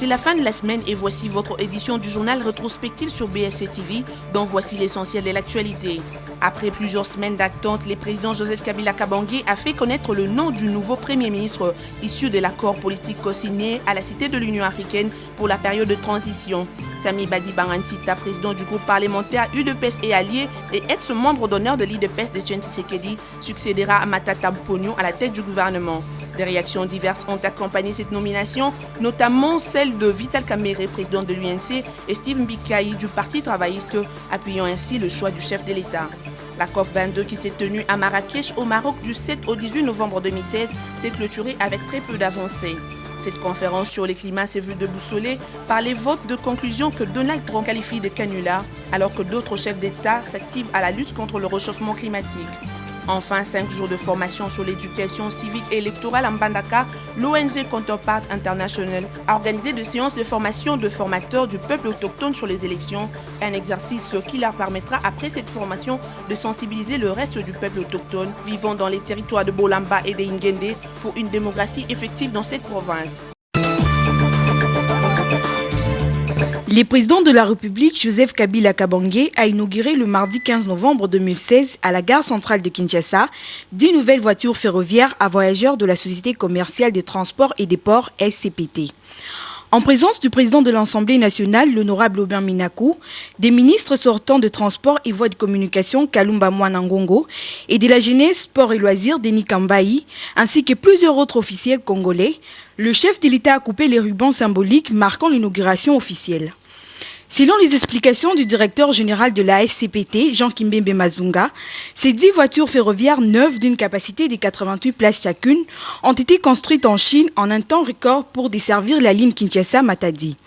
C'est la fin de la semaine et voici votre édition du journal rétrospective sur BSC TV, dont voici l'essentiel de l'actualité. Après plusieurs semaines d'attente, le président Joseph Kabila Kabange a fait connaître le nom du nouveau Premier ministre issu de l'accord politique co-signé à la Cité de l'Union africaine pour la période de transition. Sami Badi Bangantita, président du groupe parlementaire UDPS et allié et ex-membre d'honneur de l'IDPS de Etienne Tshisekedi, succédera à Matata Ponyo à la tête du gouvernement. Des réactions diverses ont accompagné cette nomination, notamment celle de Vital Kamerhe, président de l'UNC, et Steve Mbikaï du Parti travailliste, appuyant ainsi le choix du chef de l'État. La COP22 qui s'est tenue à Marrakech au Maroc du 7 au 18 novembre 2016 s'est clôturée avec très peu d'avancées. Cette conférence sur le climat s'est vue déboussolée par les votes de conclusion que Donald Trump qualifie de canular, alors que d'autres chefs d'État s'activent à la lutte contre le réchauffement climatique. Enfin, 5 jours de formation sur l'éducation civique et électorale en Mbandaka, l'ONG Counterpart International a organisé des séances de formation de formateurs du peuple autochtone sur les élections, un exercice qui leur permettra après cette formation de sensibiliser le reste du peuple autochtone vivant dans les territoires de Bolamba et de Ingende pour une démocratie effective dans cette province. Le président de la République, Joseph Kabila Kabange, a inauguré le mardi 15 novembre 2016 à la gare centrale de Kinshasa 10 nouvelles voitures ferroviaires à voyageurs de la Société commerciale des transports et des ports SCPT. En présence du président de l'Assemblée nationale, l'honorable Aubin Minakou, des ministres sortants de transport et voies de communication, Kalumba Mwanangongo, et de la jeunesse, sport et loisirs, Denis Kambaï, ainsi que plusieurs autres officiels congolais, le chef de l'État a coupé les rubans symboliques marquant l'inauguration officielle. Selon les explications du directeur général de la SCPT, Jean Kimbembe Mazunga, ces 10 voitures ferroviaires neuves d'une capacité de 88 places chacune ont été construites en Chine en un temps record pour desservir la ligne Kinshasa-Matadi.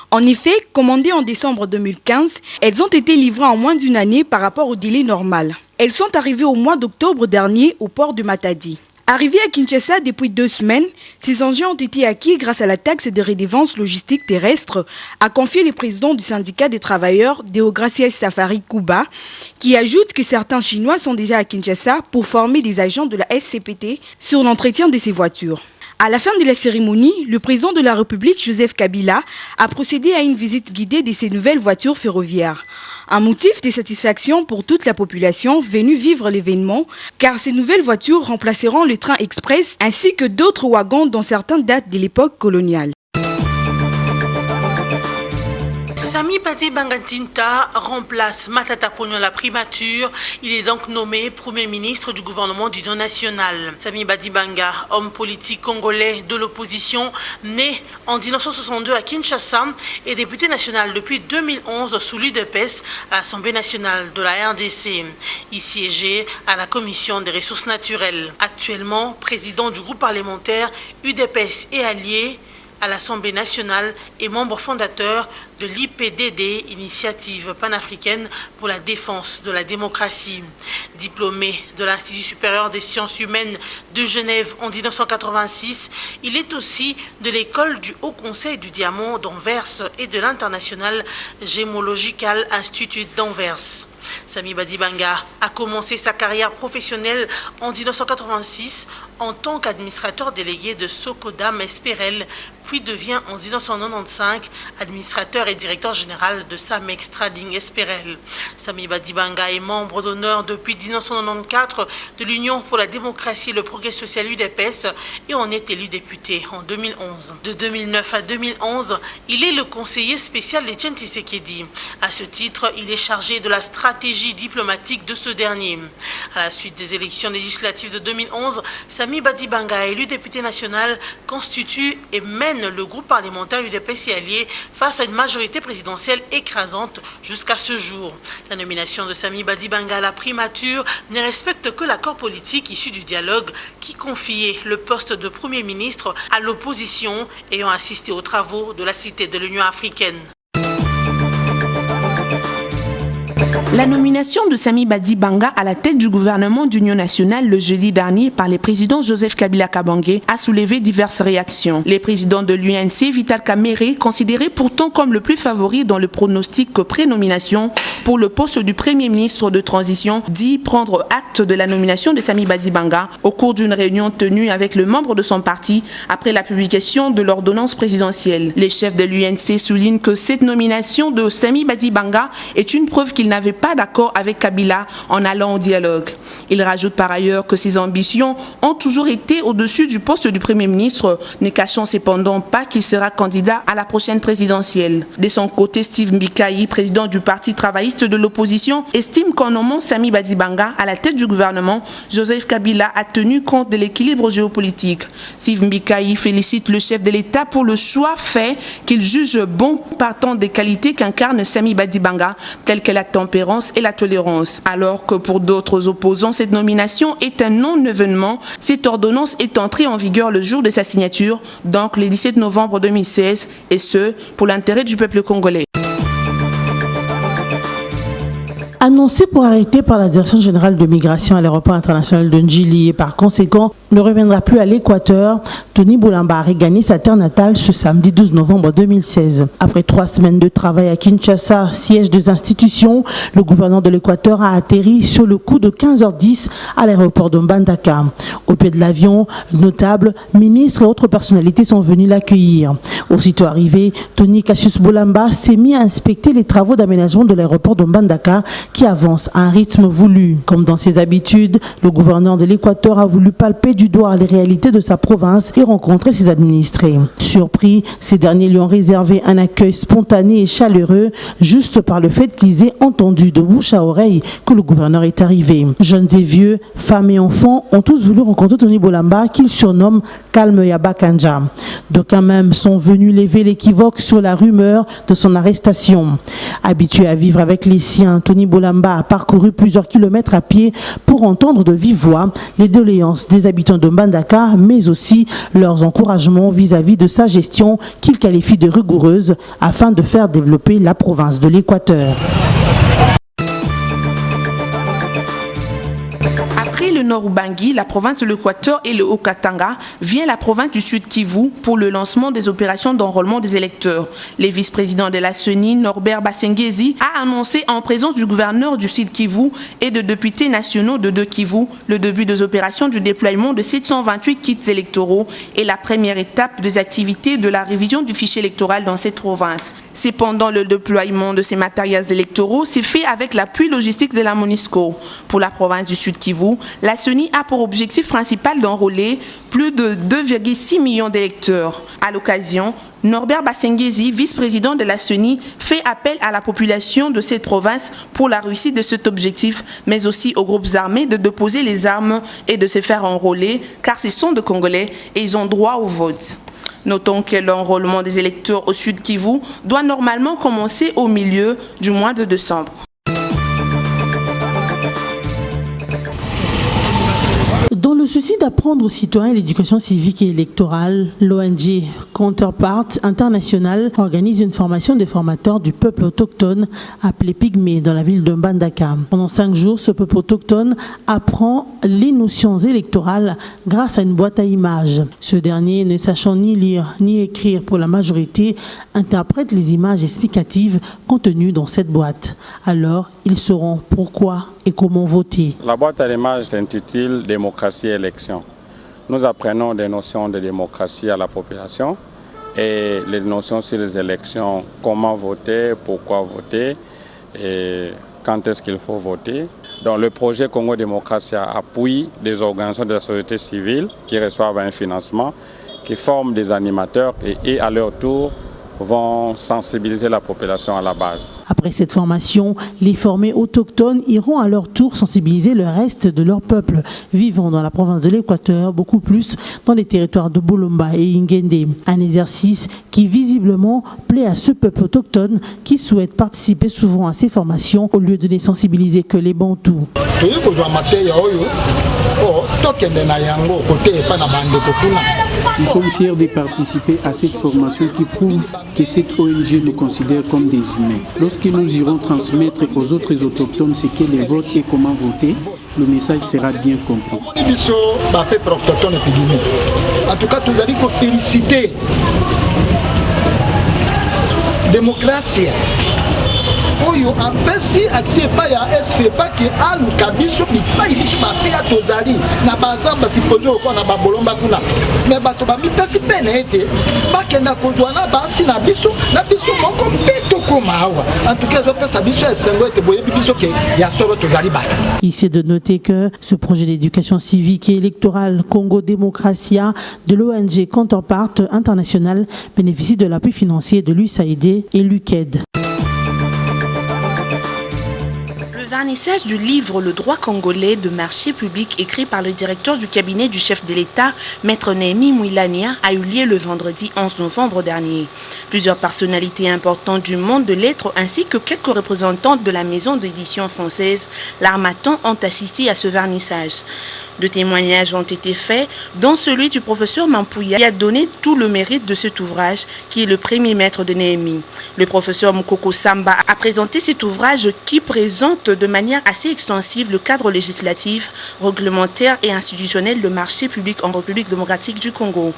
En effet, commandées en décembre 2015, elles ont été livrées en moins d'une année par rapport au délai normal. Elles sont arrivées au mois d'octobre dernier au port de Matadi. Arrivés à Kinshasa depuis 2 semaines, ces engins ont été acquis grâce à la taxe de redevance logistique terrestre, a confié le président du syndicat des travailleurs, Deogracias Safari Kuba, qui ajoute que certains Chinois sont déjà à Kinshasa pour former des agents de la SCPT sur l'entretien de ces voitures. À la fin de la cérémonie, le président de la République, Joseph Kabila, a procédé à une visite guidée de ces nouvelles voitures ferroviaires. Un motif de satisfaction pour toute la population venue vivre l'événement, car ces nouvelles voitures remplaceront le train express ainsi que d'autres wagons dont certains datent de l'époque coloniale. Sami Badi Bangantita remplace Matata Ponyo à la primature. Il est donc nommé Premier ministre du gouvernement d'union nationale. Sami Badi Banga, homme politique congolais de l'opposition, né en 1962 à Kinshasa et député national depuis 2011 sous l'UDPS à l'Assemblée nationale de la RDC. Il siégeait à la commission des ressources naturelles. Actuellement président du groupe parlementaire UDPS et alliés à l'Assemblée nationale et membre fondateur de l'IPDD, Initiative panafricaine pour la défense de la démocratie. Diplômé de l'Institut supérieur des sciences humaines de Genève en 1986, il est aussi de l'école du Haut Conseil du Diamant d'Anvers et de l'International Gemological Institute d'Anvers. Sami Badi Banga a commencé sa carrière professionnelle en 1986 en tant qu'administrateur délégué de Socodam Esperel, puis devient en 1995 administrateur et directeur général de Samex Trading Esperel. Sami Badi Banga est membre d'honneur depuis 1994 de l'Union pour la démocratie et le progrès social UDPS et en est élu député en 2011. De 2009 à 2011, il est le conseiller spécial d'Etienne Tshisekedi. À ce titre, il est chargé de la stratégie diplomatique de ce dernier. À la suite des élections législatives de 2011, Sami Badi Banga, élu député national, constitue et mène le groupe parlementaire UDPS et alliés face à une majorité présidentielle écrasante jusqu'à ce jour. La nomination de Sami Badi Banga à la primature ne respecte que l'accord politique issu du dialogue qui confiait le poste de Premier ministre à l'opposition ayant assisté aux travaux de la Cité de l'Union africaine. La nomination de Sami Badi Banga à la tête du gouvernement d'Union nationale le jeudi dernier par les présidents Joseph Kabila Kabange a soulevé diverses réactions. Les présidents de l'UNC, Vital Kamerhe, considéré pourtant comme le plus favori dans le pronostic pré-nomination pour le poste du Premier ministre de transition, dit prendre acte de la nomination de Sami Badi Banga au cours d'une réunion tenue avec le membre de son parti après la publication de l'ordonnance présidentielle. Les chefs de l'UNC soulignent que cette nomination de Sami Badi Banga est une preuve qu'il n'avait pas d'accord avec Kabila en allant au dialogue. Il rajoute par ailleurs que ses ambitions ont toujours été au-dessus du poste du Premier ministre, ne cachant cependant pas qu'il sera candidat à la prochaine présidentielle. De son côté, Steve Mbikayi, président du Parti travailliste de l'opposition, estime qu'en nommant Sami Badi Banga à la tête du gouvernement, Joseph Kabila a tenu compte de l'équilibre géopolitique. Steve Mbikayi félicite le chef de l'État pour le choix fait qu'il juge bon partant des qualités qu'incarne Sami Badi Banga, telles que la tempérance et la tolérance. Alors que pour d'autres opposants, cette nomination est un non-événement, cette ordonnance est entrée en vigueur le jour de sa signature, donc le 17 novembre 2016, et ce, pour l'intérêt du peuple congolais. Annoncé pour arrêter par la Direction générale de migration à l'aéroport international de Njili et par conséquent ne reviendra plus à l'Équateur, Tony Boulamba a regagné sa terre natale ce samedi 12 novembre 2016. Après 3 semaines de travail à Kinshasa, siège des institutions, le gouverneur de l'Équateur a atterri sur le coup de 15h10 à l'aéroport de Mbandaka. Au pied de l'avion, notables, ministres et autres personnalités sont venus l'accueillir. Aussitôt arrivé, Tony Cassius Boulamba s'est mis à inspecter les travaux d'aménagement de l'aéroport de Mbandaka qui avance à un rythme voulu. Comme dans ses habitudes, le gouverneur de l'Équateur a voulu palper du doigt les réalités de sa province et rencontrer ses administrés. Surpris, ces derniers lui ont réservé un accueil spontané et chaleureux juste par le fait qu'ils aient entendu de bouche à oreille que le gouverneur est arrivé. Jeunes et vieux, femmes et enfants ont tous voulu rencontrer Tony Boulamba qu'il surnomme Calme Yabakanja. D'aucuns même sont venus lever l'équivoque sur la rumeur de son arrestation. Habitué à vivre avec les siens, Tony Boulamba a parcouru plusieurs kilomètres à pied pour entendre de vive voix les doléances des habitants de Mbandaka, mais aussi leurs encouragements vis-à-vis de sa gestion qu'il qualifie de rigoureuse afin de faire développer la province de l'Équateur. Après le Nord Ubangi, la province de l'Équateur et le Haut-Katanga, vient la province du Sud Kivu pour le lancement des opérations d'enrôlement des électeurs. Le vice-président de la CENI, Norbert Basengezi, a annoncé en présence du gouverneur du Sud Kivu et de députés nationaux de 2 Kivu le début des opérations du déploiement de 728 kits électoraux et la première étape des activités de la révision du fichier électoral dans cette province. Cependant, le déploiement de ces matériels électoraux s'est fait avec l'appui logistique de la MONUSCO. Pour la province du Sud Kivu, la CENI a pour objectif principal d'enrôler plus de 2,6 millions d'électeurs. À l'occasion, Norbert Basengezi, vice-président de la CENI, fait appel à la population de cette province pour la réussite de cet objectif, mais aussi aux groupes armés de déposer les armes et de se faire enrôler, car ce sont des Congolais et ils ont droit au vote. Notons que l'enrôlement des électeurs au Sud Kivu doit normalement commencer au milieu du mois de décembre. Dans le souci d'apprendre aux citoyens l'éducation civique et électorale, l'ONG Counterpart International organise une formation des formateurs du peuple autochtone appelé Pygmée dans la ville de Mbandaka. Pendant 5 jours, ce peuple autochtone apprend les notions électorales grâce à une boîte à images. Ce dernier, ne sachant ni lire ni écrire pour la majorité, interprète les images explicatives contenues dans cette boîte. Alors, ils sauront pourquoi et comment voter. La boîte à images s'intitule Démocratie et élection. Nous apprenons des notions de démocratie à la population et les notions sur les élections, comment voter, pourquoi voter et quand est-ce qu'il faut voter. Donc le projet Congo Démocratie appuie des organisations de la société civile qui reçoivent un financement, qui forment des animateurs et à leur tour vont sensibiliser la population à la base. Après cette formation, les formés autochtones iront à leur tour sensibiliser le reste de leur peuple vivant dans la province de l'Équateur, beaucoup plus dans les territoires de Bolomba et Ingende. Un exercice qui visiblement plaît à ce peuple autochtone qui souhaite participer souvent à ces formations au lieu de ne sensibiliser que les Bantous. Nous sommes fiers de participer à cette formation qui prouve que cette ONG nous considère comme des humains. Lorsque nous irons transmettre aux autres autochtones ce qu'est les votes et comment voter, le message sera bien compris. En tout cas, nous allons féliciter la démocratie. Oyo apesi accès pas ya SP pas que alu kabiso ni pas ibiso ba pia tozali na bazamba sipozo ko na babolomba kuna mais bato ba mitasi pene ete ba kenda konjwana basi na biso moko peto komawa en tout cas zo pesa biso esengo ete boye biso ke ya solo tozali ba. Ici de noter que ce projet d'éducation civique et électorale Congo Démocratia de l'ONG Counterpart International bénéficie de l'appui financier de l'USAID et l'UKED. Le vernissage du livre Le droit congolais de marché public écrit par le directeur du cabinet du chef de l'État, Maître Némi Mouilania, a eu lieu le vendredi 11 novembre dernier. Plusieurs personnalités importantes du monde de lettres ainsi que quelques représentantes de la maison d'édition française, l'Harmattan, ont assisté à ce vernissage. Deux témoignages ont été faits, dont celui du professeur Mampouya qui a donné tout le mérite de cet ouvrage, qui est le premier maître de Néhémie. Le professeur Mukoko Samba a présenté cet ouvrage qui présente de manière assez extensive le cadre législatif, réglementaire et institutionnel de marché public en République démocratique du Congo.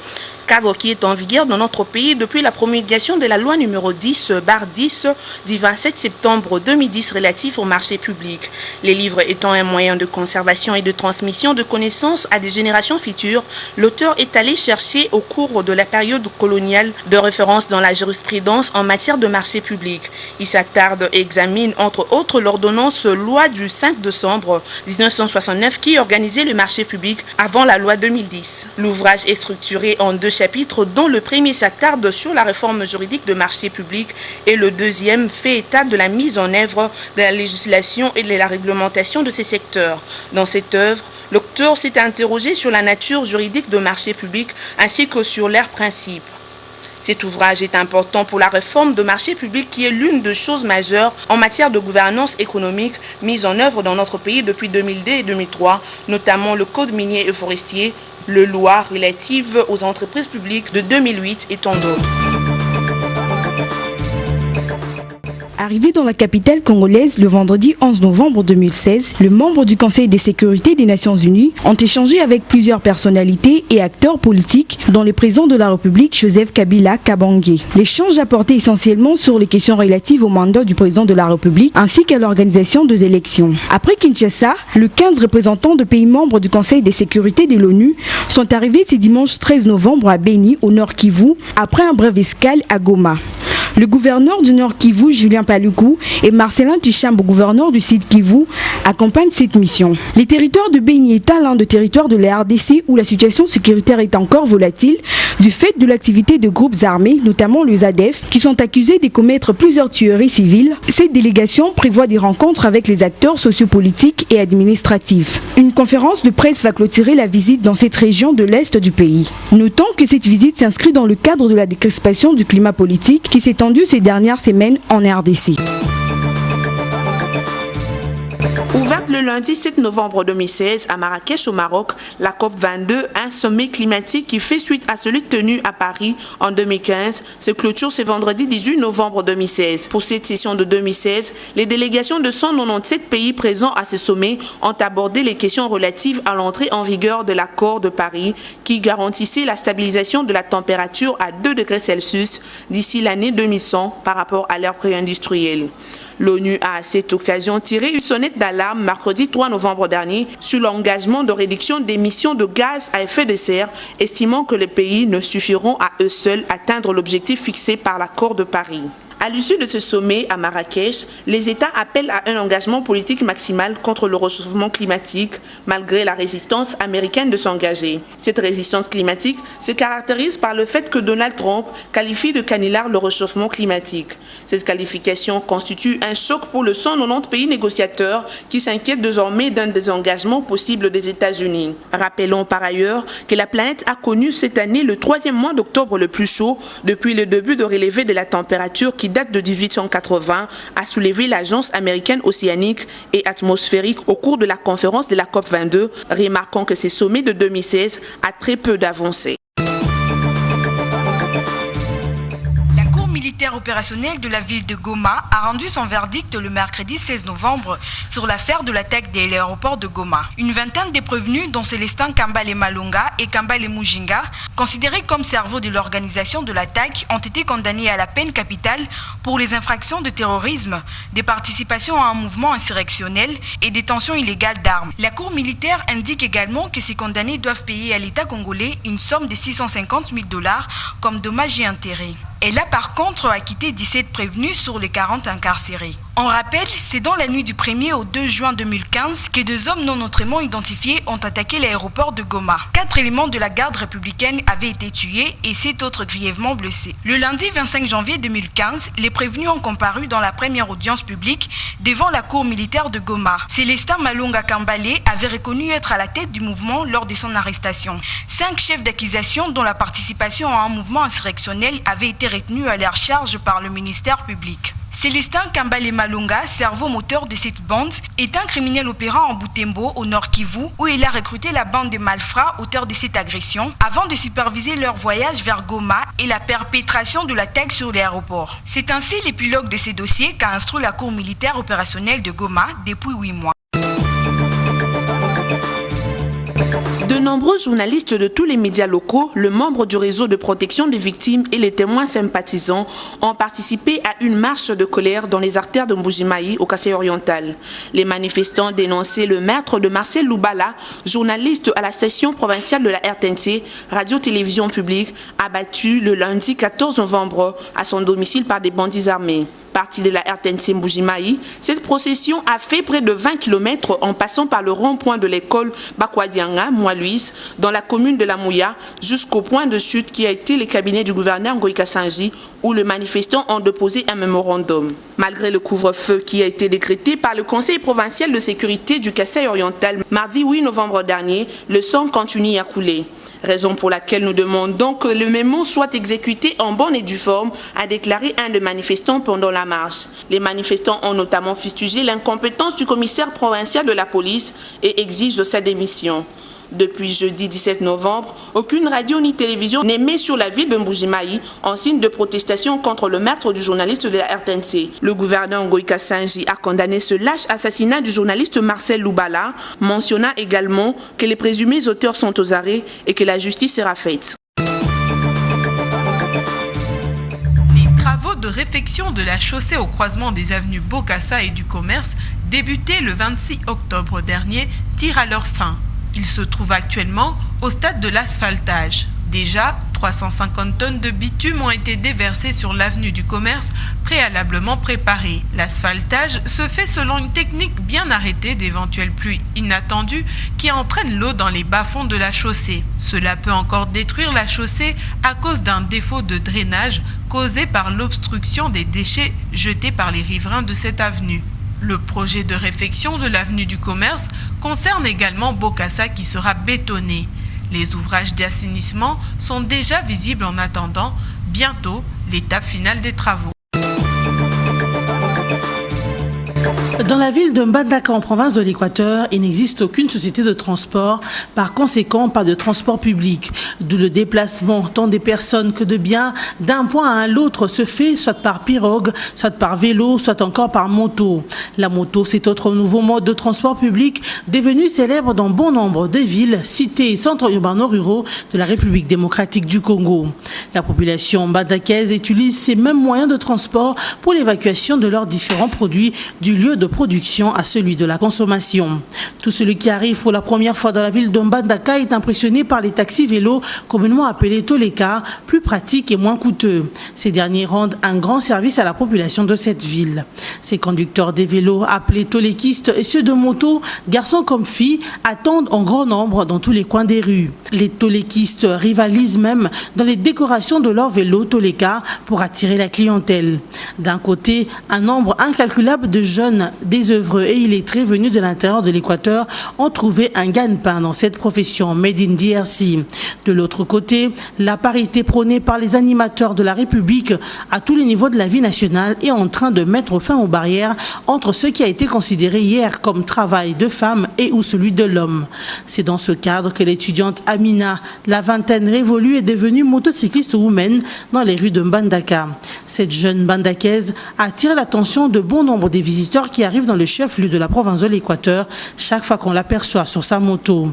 Cadre qui est en vigueur dans notre pays depuis la promulgation de la loi numéro 10/10 du 27 septembre 2010 relative au marché public. Les livres étant un moyen de conservation et de transmission de connaissances à des générations futures, l'auteur est allé chercher au cours de la période coloniale de référence dans la jurisprudence en matière de marché public. Il s'attarde et examine entre autres l'ordonnance loi du 5 décembre 1969 qui organisait le marché public avant la loi 2010. L'ouvrage est structuré en deux chapitres dont le premier s'attarde sur la réforme juridique de marché public et le deuxième fait état de la mise en œuvre de la législation et de la réglementation de ces secteurs. Dans cette œuvre, l'auteur s'est interrogé sur la nature juridique de marché public ainsi que sur leurs principes. Cet ouvrage est important pour la réforme de marché public qui est l'une des choses majeures en matière de gouvernance économique mise en œuvre dans notre pays depuis 2002 et 2003, notamment le Code minier et forestier, le loi relative aux entreprises publiques de 2008 et tant d'autres. Arrivé dans la capitale congolaise le vendredi 11 novembre 2016, les membres du Conseil de sécurité des Nations Unies ont échangé avec plusieurs personnalités et acteurs politiques, dont le président de la République, Joseph Kabila Kabange. L'échange a porté essentiellement sur les questions relatives au mandat du président de la République ainsi qu'à l'organisation des élections. Après Kinshasa, les 15 représentants de pays membres du Conseil de sécurité de l'ONU sont arrivés ce dimanche 13 novembre à Beni, au Nord Kivu, après un bref escale à Goma. Le gouverneur du Nord Kivu, Julien Paluku, et Marcelin Tichambo, gouverneur du Sud Kivu, accompagnent cette mission. Les territoires de Beni étant l'un des territoires de la RDC où la situation sécuritaire est encore volatile du fait de l'activité de groupes armés, notamment les ADF, qui sont accusés de commettre plusieurs tueries civiles. Cette délégation prévoit des rencontres avec les acteurs sociopolitiques et administratifs. Une conférence de presse va clôturer la visite dans cette région de l'Est du pays. Notons que cette visite s'inscrit dans le cadre de la décrispation du climat politique qui s'est tendu ces dernières semaines en RDC. Ouverte le lundi 7 novembre 2016 à Marrakech au Maroc, la COP22, un sommet climatique qui fait suite à celui tenu à Paris en 2015, se clôture ce vendredi 18 novembre 2016. Pour cette session de 2016, les délégations de 197 pays présents à ce sommet ont abordé les questions relatives à l'entrée en vigueur de l'accord de Paris qui garantissait la stabilisation de la température à 2 degrés Celsius d'ici l'année 2100 par rapport à l'ère pré-industrielle. L'ONU a à cette occasion tiré une sonnette d'alarme mercredi 3 novembre dernier sur l'engagement de réduction d'émissions de gaz à effet de serre, estimant que les pays ne suffiront à eux seuls à atteindre l'objectif fixé par l'accord de Paris. À l'issue de ce sommet à Marrakech, les États appellent à un engagement politique maximal contre le réchauffement climatique, malgré la résistance américaine de s'engager. Cette résistance climatique se caractérise par le fait que Donald Trump qualifie de canular le réchauffement climatique. Cette qualification constitue un choc pour le 190 pays négociateurs qui s'inquiètent désormais d'un désengagement possible des États-Unis. Rappelons par ailleurs que la planète a connu cette année le 3e mois d'octobre le plus chaud depuis le début de relevé de la température qui date de 1880, a soulevé l'Agence américaine océanique et atmosphérique au cours de la conférence de la COP22, remarquant que ce sommet de 2016 a très peu d'avancées. opérationnel de la ville de Goma a rendu son verdict le mercredi 16 novembre sur l'affaire de l'attaque de l'aéroport de Goma. Une vingtaine de prévenus, dont Célestin Kambale Malonga et Kambale Mujinga, considérés comme cerveau de l'organisation de l'attaque, ont été condamnés à la peine capitale pour les infractions de terrorisme, des participations à un mouvement insurrectionnel et détention illégale d'armes. La Cour militaire indique également que ces condamnés doivent payer à l'État congolais une somme de 650 000 $ comme dommages et intérêts. Elle a par contre acquitté 17 prévenus sur les 40 incarcérés. On rappelle, c'est dans la nuit du 1er au 2 juin 2015 que 2 hommes non autrement identifiés ont attaqué l'aéroport de Goma. 4 éléments de la garde républicaine avaient été tués et 7 autres grièvement blessés. Le lundi 25 janvier 2015, les prévenus ont comparu dans la première audience publique devant la cour militaire de Goma. Célestin Malonga Kambale avait reconnu être à la tête du mouvement lors de son arrestation. 5 chefs d'accusation dont la participation à un mouvement insurrectionnel avait été retenue à leur charge par le ministère public. Célestin Kambale Malonga, cerveau moteur de cette bande, est un criminel opérant en Butembo, au Nord Kivu, où il a recruté la bande de malfrats auteurs de cette agression, avant de superviser leur voyage vers Goma et la perpétration de l'attaque sur l'aéroport. C'est ainsi l'épilogue de ces dossiers qu'a instruit la Cour militaire opérationnelle de Goma depuis 8 mois. De nombreux journalistes de tous les médias locaux, le membre du réseau de protection des victimes et les témoins sympathisants ont participé à une marche de colère dans les artères de Mbuji-Mayi au Kasaï oriental. Les manifestants dénonçaient le meurtre de Marcel Loubala, journaliste à la session provinciale de la RTNC, radio-télévision publique, abattu le lundi 14 novembre à son domicile par des bandits armés. Partie de la RTNC Mbuji-Mayi, cette procession a fait près de 20 km en passant par le rond-point de l'école Bakwadianga, Moiluis, dans la commune de la Mouya, jusqu'au point de chute qui a été le cabinet du gouverneur Ngoïka Sanji, où les manifestants ont déposé un mémorandum. Malgré le couvre-feu qui a été décrété par le Conseil provincial de sécurité du Kasaï oriental mardi 8 novembre dernier, le sang continue à couler. Raison pour laquelle nous demandons que le mémo soit exécuté en bonne et due forme, a déclaré un des manifestants pendant la marche. Les manifestants ont notamment fustigé l'incompétence du commissaire provincial de la police et exigent sa démission. Depuis jeudi 17 novembre, aucune radio ni télévision n'émet sur la ville de Mbuji-Mayi en signe de protestation contre le meurtre du journaliste de la RTNC. Le gouverneur Ngoïka Sanji a condamné ce lâche assassinat du journaliste Marcel Loubala, mentionna également que les présumés auteurs sont aux arrêts et que la justice sera faite. Les travaux de réfection de la chaussée au croisement des avenues Bokassa et du Commerce, débutés le 26 octobre dernier, tirent à leur fin. Il se trouve actuellement au stade de l'asphaltage. Déjà, 350 tonnes de bitume ont été déversées sur l'avenue du Commerce, préalablement préparée. L'asphaltage se fait selon une technique bien arrêtée d'éventuelles pluies inattendues qui entraînent l'eau dans les bas-fonds de la chaussée. Cela peut encore détruire la chaussée à cause d'un défaut de drainage causé par l'obstruction des déchets jetés par les riverains de cette avenue. Le projet de réfection de l'avenue du Commerce concerne également Bokassa qui sera bétonné. Les ouvrages d'assainissement sont déjà visibles en attendant bientôt l'étape finale des travaux. Dans la ville de Mbandaka, en province de l'Équateur, il n'existe aucune société de transport, par conséquent pas de transport public. D'où le déplacement tant des personnes que de biens d'un point à l'autre se fait soit par pirogue, soit par vélo, soit encore par moto. La moto, c'est autre nouveau mode de transport public devenu célèbre dans bon nombre de villes, cités et centres urbano-ruraux de la République démocratique du Congo. La population mbandakaise utilise ces mêmes moyens de transport pour l'évacuation de leurs différents produits du lieu de production à celui de la consommation. Tout celui qui arrive pour la première fois dans la ville de Mbandaka est impressionné par les taxis vélos, communément appelés Toleka, plus pratiques et moins coûteux. Ces derniers rendent un grand service à la population de cette ville. Ces conducteurs des vélos, appelés tolekistes, et ceux de moto, garçons comme filles, attendent en grand nombre dans tous les coins des rues. Les tolekistes rivalisent même dans les décorations de leurs vélos Toleka pour attirer la clientèle. D'un côté, un nombre incalculable de jeunes des œuvreux et illettrés venus de l'intérieur de l'Équateur ont trouvé un gagne-pain dans cette profession made in DRC. De l'autre côté, la parité prônée par les animateurs de la République à tous les niveaux de la vie nationale est en train de mettre fin aux barrières entre ce qui a été considéré hier comme travail de femme et ou celui de l'homme. C'est dans ce cadre que l'étudiante Amina, la vingtaine révolue, est devenue motocycliste woman dans les rues de Mbandaka. Cette jeune bandakaise attire l'attention de bon nombre des visiteurs qui arrivent dans le chef-lieu de la province de l'Équateur chaque fois qu'on l'aperçoit sur sa moto.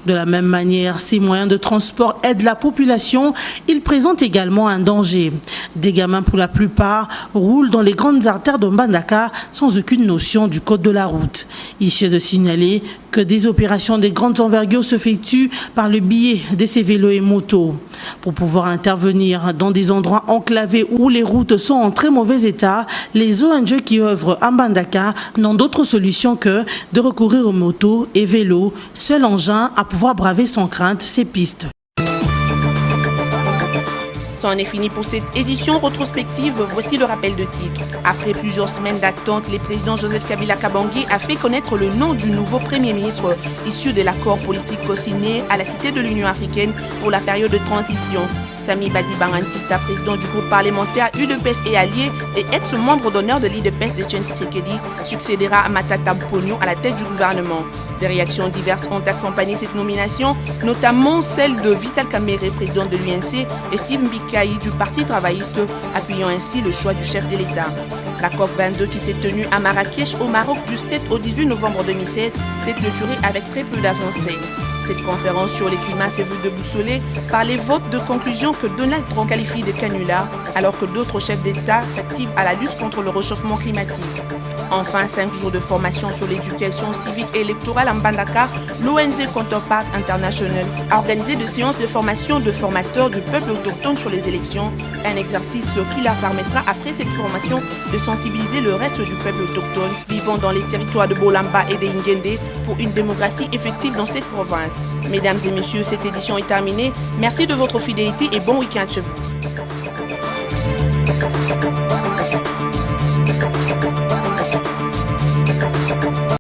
De la même manière, ces moyens de transport aident la population. Ils présentent également un danger. Des gamins, pour la plupart, roulent dans les grandes artères de Mbandaka sans aucune notion du code de la route. Il est de signaler que des opérations de grandes envergures s'effectuent par le biais de ces vélos et motos. Pour pouvoir intervenir dans des endroits enclavés où les routes sont en très mauvais état, les ONG qui œuvrent à Mbandaka n'ont d'autre solution que de recourir aux motos et vélos, seul engin à pouvoir braver sans crainte ces pistes. C'en est fini pour cette édition rétrospective. Voici le rappel de titre. Après plusieurs semaines d'attente, le président Joseph Kabila Kabange a fait connaître le nom du nouveau Premier ministre issu de l'accord politique co-signé à la Cité de l'Union africaine pour la période de transition. Sami Badi Bangansita, président du groupe parlementaire UDPS et allié et ex-membre d'honneur de l'IDPS de Etienne Tshisekedi, succédera à Matata Mponyo à la tête du gouvernement. Des réactions diverses ont accompagné cette nomination, notamment celle de Vital Kamerhe, président de l'UNC, et Steve Mbikaï du Parti travailliste, appuyant ainsi le choix du chef de l'État. La COP22 qui s'est tenue à Marrakech au Maroc du 7 au 18 novembre 2016 s'est clôturée avec très peu d'avancées. Cette conférence sur le climat s'est vue déboussolée par les votes de conclusion que Donald Trump qualifie de canular, alors que d'autres chefs d'État s'activent à la lutte contre le réchauffement climatique. Enfin, 5 jours de formation sur l'éducation civique et électorale en Mbandaka, l'ONG Counterpart International a organisé des séances de formation de formateurs du peuple autochtone sur les élections, un exercice qui leur permettra après cette formation de sensibiliser le reste du peuple autochtone vivant dans les territoires de Bolamba et de Ingende pour une démocratie effective dans cette province. Mesdames et messieurs, cette édition est terminée. Merci de votre fidélité et bon week-end chez vous.